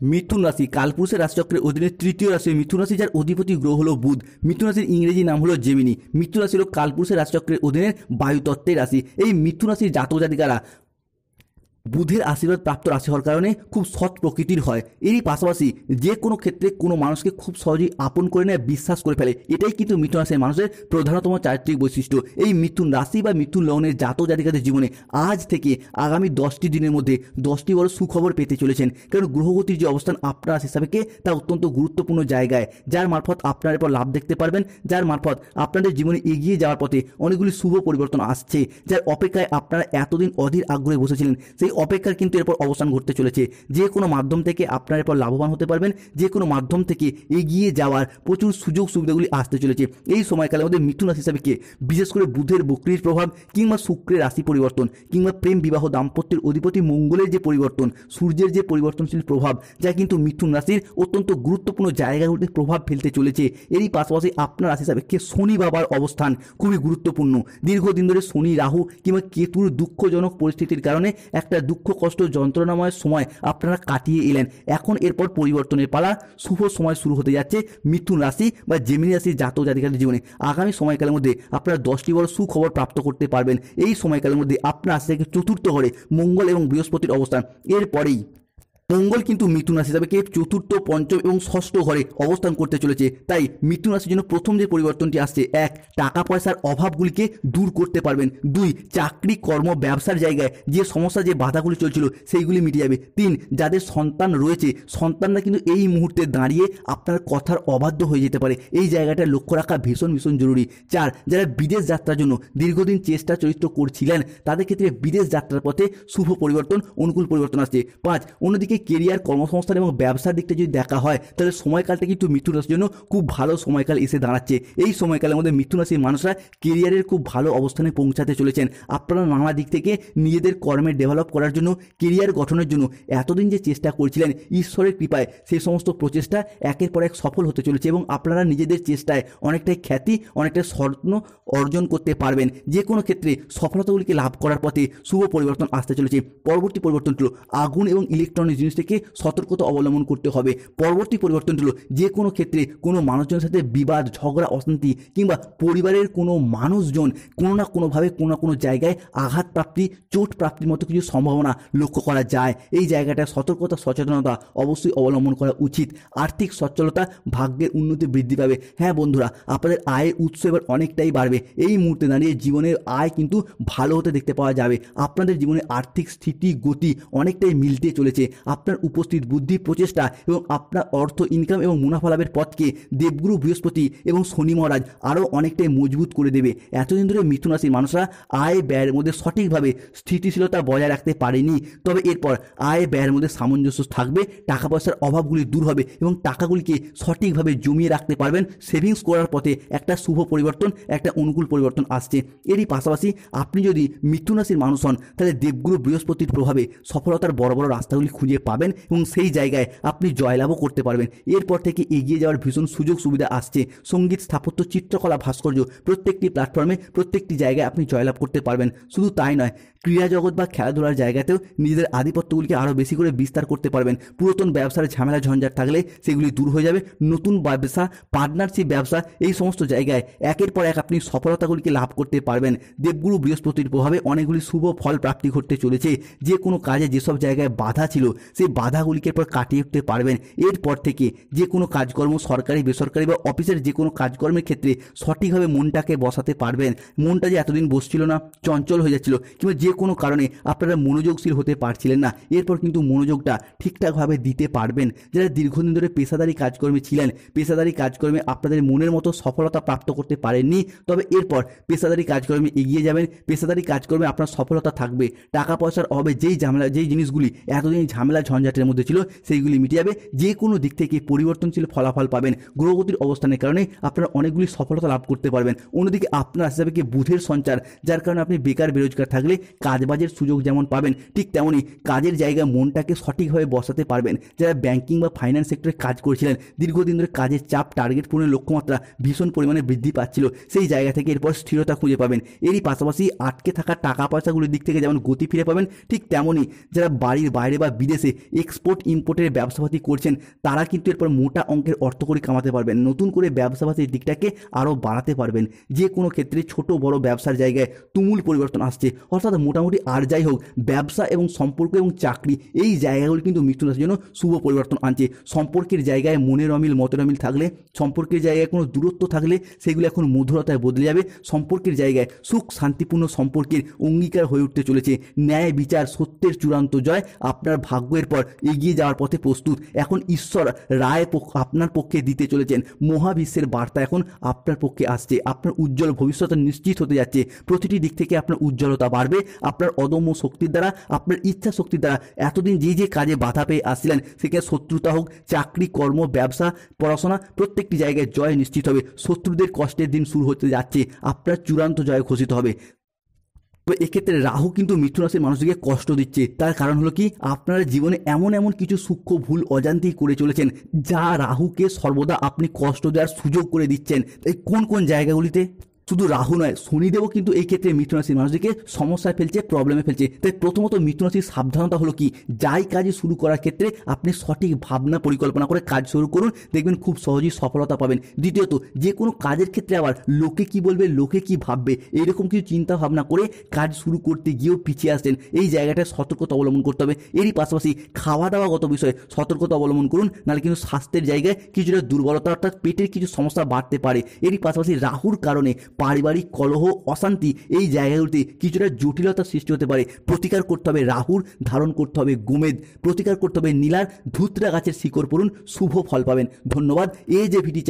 মিথুন রাশি কালপুরুষের রাশিচক্রের অধীনে তৃতীয় রাশি মিথুন রাশি, যার অধিপতি গ্রহ হলো বুধ। মিথুন রাশির ইংরেজি নাম হলো জেমিনি। মিথুন রাশি হলো কালপুরুষের রাশিচক্রের অধীনে বায়ুতত্ত্বের রাশি। এই মিথুন রাশির জাতক জাতিকারা বুধের আশীর্বাদ প্রাপ্ত রাশি হওয়ার কারণে খুব সৎ প্রকৃতির হয়। এরই পাশাপাশি যে কোনো ক্ষেত্রে কোনো মানুষকে খুব সহজেই আপন করে নেয়, বিশ্বাস করে ফেলে। এটাই কিন্তু মিথুন রাশির মানুষের প্রধানতম চারিত্রিক বৈশিষ্ট্য। এই মিথুন রাশি বা মিথুন লগ্নের জাতক জাতিকাদের জীবনে আজ থেকে আগামী 10টি দিনের মধ্যে 10টি বড় সুখবর পেতে চলেছেন। কারণ গ্রহগতির যে অবস্থান আপনার রাশি হিসাবে তা অত্যন্ত গুরুত্বপূর্ণ জায়গায়, যার মারফত আপনার এরপর লাভ দেখতে পারবেন, যার মারফত আপনাদের জীবনে এগিয়ে যাওয়ার পথে অনেকগুলি শুভ পরিবর্তন আসছে, যার অপেক্ষায় আপনারা এতদিন অধীর আগ্রহে বসেছিলেন। সেই অপেক্ষার কিন্তু এরপর অবসান ঘটতে চলেছে। যে কোনো মাধ্যম থেকে আপনারা এরপর লাভবান হতে পারবেন, যে কোনো মাধ্যম থেকে এগিয়ে যাওয়ার প্রচুর সুযোগ সুবিধাগুলি আসতে চলেছে। এই সময়কালের মধ্যে মিথুন রাশি হিসাবে বিশেষ করে বুধের বক্রির প্রভাব কিংবা শুক্রের রাশি পরিবর্তন কিংবা প্রেম বিবাহ দাম্পত্যের অধিপতি মঙ্গলের যে পরিবর্তন, সূর্যের যে পরিবর্তনশীল প্রভাব, যা কিন্তু মিথুন রাশির অত্যন্ত গুরুত্বপূর্ণ জায়গাগুলিতে প্রভাব ফেলতে চলেছে। এরই পাশাপাশি আপনার রাশি হিসাবে শনি বাবার অবস্থান খুবই গুরুত্বপূর্ণ। দীর্ঘদিন ধরে শনি রাহু কিংবা কেতুর দুঃখজনক পরিস্থিতির কারণে একটা দুঃখ কষ্ট যন্ত্রণাময় সময় আপনারা কাটিয়ে এলেন। এখন এরপর পরিবর্তনের পালা, শুভ সময় শুরু হতে যাচ্ছে মিথুন রাশি বা জেমিনি রাশির জাতক জাতিকাদের জীবনে। আগামী সময়কালের মধ্যে আপনারা 10টি বড় সুখবর প্রাপ্ত করতে পারবেন। এই সময়কালের মধ্যে আপনার রাশি থেকে চতুর্থ ঘরে মঙ্গল এবং বৃহস্পতির অবস্থান। এরপরেই মঙ্গল কিন্তু মিথুন রাশি হিসাবে চতুর্থ, পঞ্চম এবং ষষ্ঠ ঘরে অবস্থান করতে চলেছে। তাই মিথুন রাশির জন্য প্রথম যে পরিবর্তনটি আসছে, 1, টাকা পয়সার অভাবগুলিকে দূর করতে পারবেন। 2, চাকরি কর্ম ব্যবসার জায়গায় যে সমস্যা যে বাধাগুলি চলছিল সেইগুলি মিটে যাবে। 3, যাদের সন্তান রয়েছে সন্তানরা কিন্তু এই মুহূর্তে দাঁড়িয়ে আপনার কথার অবাধ্য হয়ে যেতে পারে। এই জায়গাটা লক্ষ্য রাখা ভীষণ ভীষণ জরুরি। 4, যারা বিদেশ যাত্রার জন্য দীর্ঘদিন চেষ্টা চরিত্র করছিলেন তাদের ক্ষেত্রে বিদেশ যাত্রার পথে শুভ পরিবর্তন, অনুকূল পরিবর্তন আসছে। 5, অন্যদিকে কেরিয়ার, কর্মসংস্থান এবং ব্যবসার দিকটা যদি দেখা হয় তাহলে সময়কালটা কিন্তু মিথুন রাশির জন্য খুব ভালো সময়কাল এসে দাঁড়াচ্ছে। এই সময়কালের মধ্যে মিথুন রাশির মানুষরা কেরিয়ারের খুব ভালো অবস্থানে পৌঁছাতে চলেছেন। আপনারা নানা দিক থেকে নিজেদের কর্মে ডেভেলপ করার জন্য, কেরিয়ার গঠনের জন্য এতদিন যে চেষ্টা করছিলেন, ঈশ্বরের কৃপায় সেই সমস্ত প্রচেষ্টা একের পর এক সফল হতে চলেছে এবং আপনারা নিজেদের চেষ্টায় অনেকটাই খ্যাতি, অনেকটাই স্বর্ণ অর্জন করতে পারবেন। যে কোনো ক্ষেত্রে সফলতাগুলিকে লাভ করার পথে শুভ পরিবর্তন আসতে চলেছে। পরবর্তী পরিবর্তন হলো আগুন এবং ইলেকট্রনিক জিনিস থেকে সতর্কতা অবলম্বন করতে হবে। পরবর্তী পরিবর্তন হলো যে কোনো ক্ষেত্রে কোনো মানুষজনের সাথে বিবাদ, ঝগড়া, অশান্তি কিংবা পরিবারের কোনো মানুষজন কোনো না কোনোভাবে কোনো না কোনো জায়গায় আঘাত প্রাপ্তি, চোট প্রাপ্তির মতো কিছু সম্ভাবনা লক্ষ্য করা যায়। এই জায়গাটায় সতর্কতা, সচেতনতা অবশ্যই অবলম্বন করা উচিত। আর্থিক সচ্ছলতা, ভাগ্যের উন্নতি বৃদ্ধি পাবে। হ্যাঁ বন্ধুরা, আপনাদের আয়ের উৎস এবার অনেকটাই বাড়বে। এই মুহূর্তে দাঁড়িয়ে জীবনের আয় কিন্তু ভালো হতে দেখতে পাওয়া যাবে। আপনাদের জীবনে আর্থিক স্থিতি, গতি অনেকটাই মিলতে চলেছে। আপনার উপস্থিত বুদ্ধি, প্রচেষ্টা এবং আপনার অর্থ ইনকাম এবং মুনাফা লাভের পথকে দেবগুরু বৃহস্পতি এবং শনি মহারাজ আরও অনেকটাই মজবুত করে দেবে। এতদিন ধরে মিথুন রাশির মানুষরা আয় ব্যয়ের মধ্যে সঠিকভাবে স্থিতিশীলতা বজায় রাখতে পারেনি। তবে এরপর আয় ব্যয়ের মধ্যে সামঞ্জস্য থাকবে, টাকা পয়সার অভাবগুলি দূর হবে এবং টাকাগুলিকে সঠিকভাবে জমিয়ে রাখতে পারবেন। সেভিংস করার পথে একটা শুভ পরিবর্তন, একটা অনুকূল পরিবর্তন আসছে। এরই পাশাপাশি আপনি যদি মিথুন রাশির মানুষ হন তাহলে দেবগুরু বৃহস্পতির প্রভাবে সফলতার বড় বড় রাস্তাগুলি খুঁজে পাবেন এবং সেই জায়গায় আপনি জয়লাভও করতে পারবেন। এরপর থেকে এগিয়ে যাওয়ার ভীষণ সুযোগ সুবিধা আসছে। সঙ্গীত, স্থাপত্য, চিত্রকলা, ভাস্কর্য প্রত্যেকটি প্ল্যাটফর্মে, প্রত্যেকটি জায়গায় আপনি জয়লাভ করতে পারবেন। শুধু তাই নয়, ক্রীড়া জগৎ বা খেলাধুলার জায়গাতেও নিজেদের আধিপত্যগুলিকে আরও বেশি করে বিস্তার করতে পারবেন। পুরাতন ব্যবসার ঝামেলা ঝঞ্ঝাট থাকলে সেগুলি দূর হয়ে যাবে। নতুন ব্যবসা, পার্টনারশিপ ব্যবসা, এই সমস্ত জায়গায় একের পর এক আপনি সফলতাগুলিকে লাভ করতে পারবেন। দেবগুরু বৃহস্পতির প্রভাবে অনেকগুলি শুভ ফল প্রাপ্তি ঘটতে চলেছে। যে কোনো কাজে যেসব জায়গায় বাধা ছিল সেই বাধাগুলিকে এরপর কাটিয়ে উঠতে পারবেন। এরপর থেকে যে কোনো কাজকর্ম, সরকারি বেসরকারি বা অফিসের যে কোনো কাজকর্মের ক্ষেত্রে সঠিকভাবে মনটাকে বসাতে পারবেন। মনটা যে এতদিন বসছিল না, চঞ্চল হয়ে যাচ্ছিল কিংবা যে কোনো কারণে আপনারা মনোযোগশীল হতে পারছিলেন না, এরপর কিন্তু মনোযোগটা ঠিকঠাকভাবে দিতে পারবেন। যারা দীর্ঘদিন ধরে পেশাদারি কাজকর্মে ছিলেন, পেশাদারি কাজকর্মে আপনাদের মনের মতো সফলতা প্রাপ্ত করতে পারেননি, তবে এরপর পেশাদারি কাজকর্মে এগিয়ে যাবেন। পেশাদারি কাজকর্মে আপনার সফলতা থাকবে। টাকা পয়সার অভাবে যেই জিনিসগুলি এতদিন ঝামেলা ঝঞ্ঝাটের মধ্যে ছিল সেইগুলি মিটে যাবে। যে কোনো দিক থেকে পরিবর্তনশীল ফলাফল পাবেন। গ্রহগতির অবস্থানের কারণে আপনারা অনেকগুলি সফলতা লাভ করতে পারবেন। অন্যদিকে আপনার হিসাবে বুধের সঞ্চার, যার কারণে আপনি বেকার বেরোজগার থাকলে কাজবাজের সুযোগ যেমন পাবেন, ঠিক তেমনই কাজের জায়গায় মনটাকে সঠিকভাবে বসাতে পারবেন। যারা ব্যাংকিং বা ফাইন্যান্স সেক্টরে কাজ করছিলেন, দীর্ঘদিন ধরে কাজের চাপ, টার্গেট পূরণের লক্ষ্যমাত্রা ভীষণ পরিমাণে বৃদ্ধি পাচ্ছিল, সেই জায়গা থেকে এরপর স্থিরতা খুঁজে পাবেন। এরই পাশাপাশি আটকে থাকা টাকা পয়সাগুলির দিক থেকে যেমন গতি ফিরে পাবেন, ঠিক তেমনই যারা বাড়ির বাইরে বা বিদেশে এক্সপোর্ট ইম্পোর্টের ব্যবসাপাতি করছেন তারা কিন্তু এরপর মোটা অঙ্কের অর্থ করে কামাতে পারবেন, নতুন করে ব্যবসাপাতির দিকটাকে আরও বাড়াতে পারবেন। যে কোনো ক্ষেত্রে ছোট বড় ব্যবসার জায়গায় তুমুল পরিবর্তন আসছে। অর্থাৎ মোটামুটি আর যাই হোক, ব্যবসা এবং সম্পর্ক এবং চাকরি এই জায়গাগুলি কিন্তু মিথুন রাশির জন্য শুভ পরিবর্তন আনছে। সম্পর্কের জায়গায় মনের অমিল মতের অমিল থাকলে, সম্পর্কের জায়গায় কোনো দূরত্ব থাকলে সেগুলো এখন মধুরতায় বদলে যাবে। সম্পর্কের জায়গায় সুখ শান্তিপূর্ণ সম্পর্কের অঙ্গীকার হয়ে উঠতে চলেছে। ন্যায় বিচার সত্যের চূড়ান্ত জয় আপনার ভাগ্যের পর এগিয়ে যাওয়ার পথে প্রস্তুত। এখন ঈশ্বর রায় আপনার পক্ষে দিতে চলেছেন। মহাবিশ্বের বার্তা এখন আপনার পক্ষে আসছে। আপনার উজ্জ্বল ভবিষ্যৎ নিশ্চিত হতে যাচ্ছে। প্রতিটি দিক থেকে আপনার উজ্জ্বলতা বাড়বে। আপনার অদম্য শক্তির দ্বারা, আপনার ইচ্ছা শক্তির দ্বারা এতদিন যে কাজে বাধা পেয়ে আসছিলেন, সেখানে শত্রুতা হোক, চাকরি, কর্ম, ব্যবসা, পড়াশোনা, প্রত্যেকটি জায়গায় জয় নিশ্চিত হবে। শত্রুদের কষ্টের দিন শুরু হতে যাচ্ছে, আপনার চূড়ান্ত জয় ঘোষিত হবে। তো এক্ষেত্রে রাহু কিন্তু মিথুন রাশির মানুষকে কষ্ট দিচ্ছে। তার কারণ হলো কি, আপনার জীবনে এমন এমন কিছু সূক্ষ্ম ভুল অজান্তেই করে চলেছেন, যা রাহুকে সর্বদা আপনি কষ্ট দেওয়ার সুযোগ করে দিচ্ছেন। এই কোন কোন জায়গাগুলিতে? শুধু রাহু নয়, শনিদেবও কিন্তু এই ক্ষেত্রে মিথুন রাশির মানুষদেরকে সমস্যায় ফেলছে, প্রবলেমে ফেলছে। তাই প্রথমত মিথুন রাশির সাবধানতা হলো কি, যাই কাজে শুরু করার ক্ষেত্রে আপনি সঠিক ভাবনা পরিকল্পনা করে কাজ শুরু করুন, দেখবেন খুব সহজেই সফলতা পাবেন। দ্বিতীয়ত, যে কোনো কাজের ক্ষেত্রে আবার লোকে কি বলবে, লোকে কি ভাববে, এইরকম কিছু চিন্তা ভাবনা করে কাজ শুরু করতে গিয়েও পিছিয়ে আসছেন। এই জায়গাটায় সতর্কতা অবলম্বন করতে হবে। এরই পাশাপাশি খাওয়া দাওয়াগত বিষয়ে সতর্কতা অবলম্বন করুন, নাহলে কিন্তু স্বাস্থ্যের জায়গায় কিছুটা দুর্বলতা অর্থাৎ পেটের কিছু সমস্যা বাড়তে পারে। এরই পাশাপাশি রাহুর কারণে পারিবারিক কলহ, অশান্তি এই জায়গাগুলিতে কিছুটা জটিলতার সৃষ্টি হতে পারে। প্রতিকার করতে হবে রাহুর, ধারণ করতে হবে গোমেদ, প্রতিকার করতে হবে নীলার, ধুতরা গাছের শিকড় পড়ুন, শুভ ফল পাবেন। ধন্যবাদ। এই যে ভিডিও